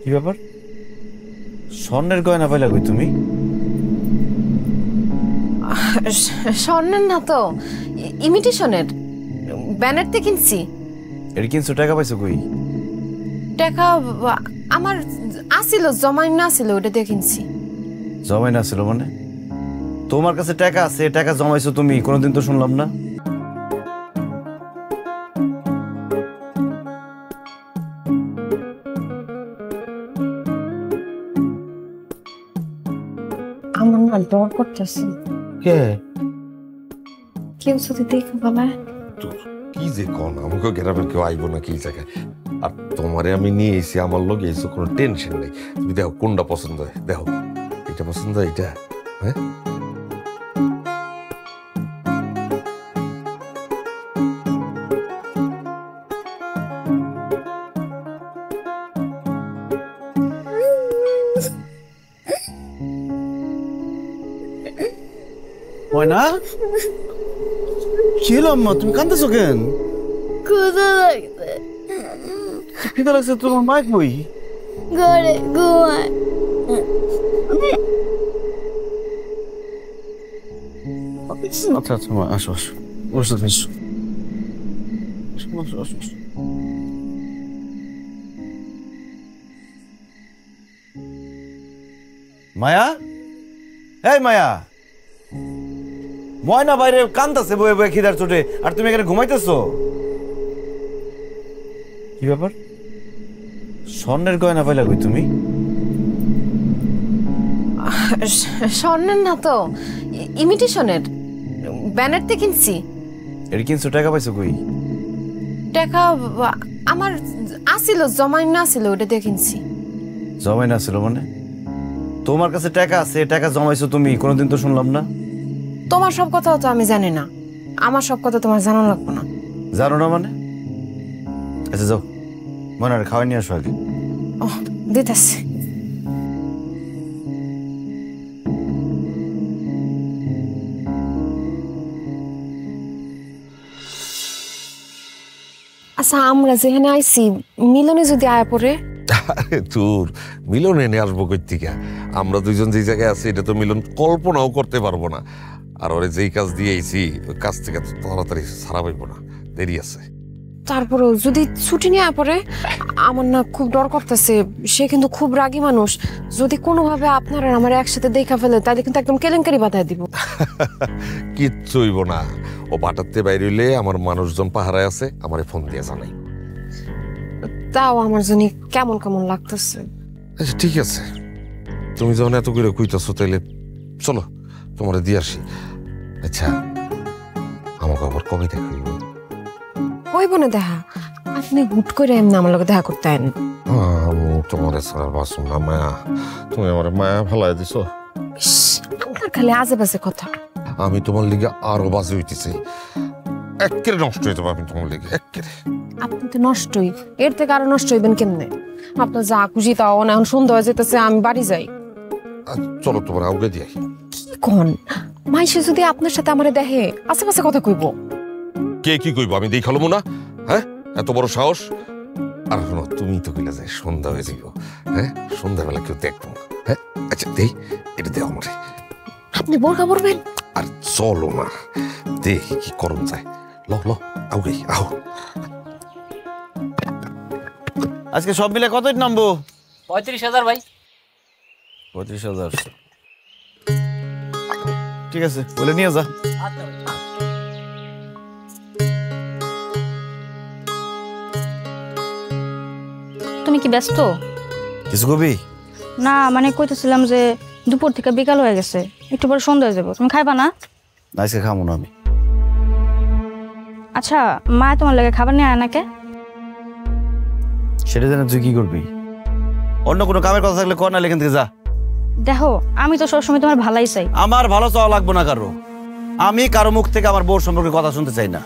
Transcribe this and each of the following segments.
কি ব্যাপার? স্বর্ণের গয়না পাইলা কই তুমি? স্বর্ণের না তো, ইমিটেশনের। ব্যানারতে কিনছি। এর কিনছো, টাকা পাইছো কই? টাকা আমার আসিল, জমাই না আসিল, ওটা দিয়ে কিনছি। জমাই না ছিল মানে? তোমার কাছে টাকা আছে, টাকা জমাইছো তুমি, কোনোদিন তো শুনলাম না। আমার না ডর করতেছে। কে? কেউ যদি দেখে বলায়। কি যে কোন আমাকে গ্রামের কেউ আইব না কি জায়গায়। আর তোমারে আমি নিয়ে এসে আমার লোক এসে কোনো টেনশন নেই। তুমি দেখো কোনটা পছন্দ হয়, দেখো এটা পছন্দ হয়, এটা হ্যাঁ ময়না, কি হলো আম্মা, তুমি কাঁদতেছো কেন? ক্ষুধা লাগছে। খিদে লাগছে? তোমার মাইক বই ঘরে ঘুমায়। আচ্ছা আচ্ছা মা, আসো আসো, বসো বসো আসো আসো। মায়া, এই মায়া, ময়না বাইরে কান্দাছে বয়ে বয়ে খিদার চোটে, আর তুমি এখানে ঘুমাইতেছো? কি ব্যাপার? স্বর্ণের গয়না পাইলা কই তুমি? স্বর্ণের না তো, ইমিটেশনের। ব্যানারতে কিনছি। এর কিনছো, টাকা পাইছো কই? টাকা আমার আসিল, জমাই না আসিল, ওটা দিয়ে কিনছি। জমাই না ছিল মানে? তোমার কাছে টাকা আছে, টাকা জমাইছো তুমি, কোনোদিন তো শুনলাম না। তোমার সব কথা তো আমি জানি না, আমার সব কথা তোমার জানা লাগবে না। জানো না মানে? আচ্ছা যাও, ময়নার খাওয়াই নিয়ে আসো আগে। ও দিতেছি। আচ্ছা, আমরা যেখানে আইছি মিলনে যদি আয়া পড়ে? আরে তোর মিলন এনে আসবো কই থেকে? আমরা দুইজন যে জায়গায় আছি এটা তো মিলন কল্পনাও করতে পারবো না। আর ওরে যেই কাজ দিয়ে আইছি ওই কাজ থেকে তাড়াতাড়ি ছাড়া পাইবো না, দেরি আছে। তারপরেও যদি ছুটি নিয়ে আয়া পড়ে, আমার না খুব ডর করতেছে। সে কিন্তু খুব রাগী মানুষ। যদি কোনোভাবে আপনারা আমার একসাথে দেখা ফেলে, তাহলে কিন্তু একদম কেলেঙ্কারি বাধায় দিব। কিচ্ছু হইব না। ও বাটাতে বাইরে হইলে আমার মানুষজন পাহারায় আছে, আমারে ফোন দিয়ে জানাই। তাও আমার জন্য কেমন কেমন লাগতেছে। আচ্ছা ঠিক আছে, তুমি যখন এত করে কইতাছো তাইলে চলো তোমারে দিয়ে আসি। আচ্ছা আমাকে আবার কবে দেখা হইব? হইব না দেখা? আপনি হুট করে এমনি আমার লগে দেখা করতে আইন। আমি তোমার ছাড়া বাসুম না মায়া, তুমি আমার মায়া ভালাই দিছো। আপনার খালি আজে বাজে কথা। আমি তোমার লিগে আরো বাজে হইতেছি, একেবারে নষ্ট হইতে পারবেন তোমার লিগে একেবারে। আপনি তো নষ্টই, এর থেকে আরো নষ্ট হইবেন কেমনে? আপনার যা খুশি তাও না, এখন সন্ধ্যা হয়ে যেতেছে, আমি বাড়ি যাই। চলো তোমার আউগে দিয়ে। কি কোন মাইসে যদি আপনার সাথে আমারে দেখে আশেপাশে কথা কইব? কে কি কইব? আমি দেখালো না, হ্যাঁ? এত বড় সাহস? আর শোনো, তুমি তো কইলা যে সন্ধ্যা হয়ে যাইব, হ্যাঁ? সন্ধ্যাবেলা কেউ দেখবো না, হ্যাঁ? আচ্ছা দেই, এটা দেও আমারে। আপনি বোরকা পরবেন? আর চলো না, দেখি কি করণ যায়। ল ল আউগে আও। আজকে সব মিলে কত নামবো? 35,000 ভাই। 35,000। ঠিক আছে, বলে নিয়ে যা। আচ্ছা ভাই। তুমি কি ব্যস্ত? কিছু কবি? না মানে কইতেছিলাম যে দুপুর থেকে বিকাল হয়ে গেছে, একটু পরে সন্ধ্যা হয়ে যাবো, তুমি খাইবা না? আজকে খাবো না আমি। আচ্ছা মা তোমার লাগে খাবার নিয়ে আয় নাকে? সেটা জানা তুই কি করবি? অন্য কোনো কামের কথা থাকলে কর, না এখান থেকে যা। দেখো আমি তো সবসময় তোমার ভালাই চাই। আমার ভালো চাওয়া লাগবো না কারো। আমি কারো মুখ থেকে আমার বউর সম্পর্কে কথা শুনতে চাই না।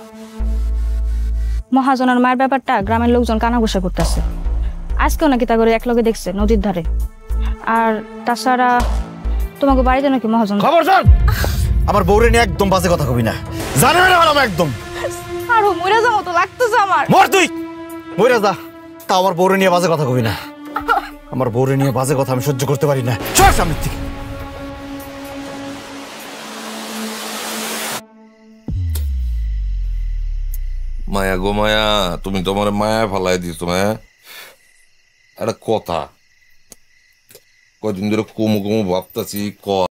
মহাজনের মায়ের ব্যাপারটা গ্রামের লোকজন কানাঘুষা করতেছে। আজকেও নাকি তা করে একলগে দেখছে নদীর ধারে। আর তাছাড়া তোমাকে বাড়িতে নাকি মহাজন। খবরদার আমার বউরে নিয়ে একদম বাজে কথা কবি না, জানে না আমার একদম। আর মরে যাবো তো লাগতেছে আমার। মর তুই, মরে যা, তা আমার বউরে নিয়ে বাজে কথা কবি না। আমার বউরে নিয়ে বাজে কথা আমি সহ্য করতে পারি না। সর সামনের থেকে। মায়া গো মায়া, তুমি তোমার মায়া ফালাই দিছো। হ্যাঁ, একটা কথা কয়দিন ধরে কুমু কুমু ভাবতাছি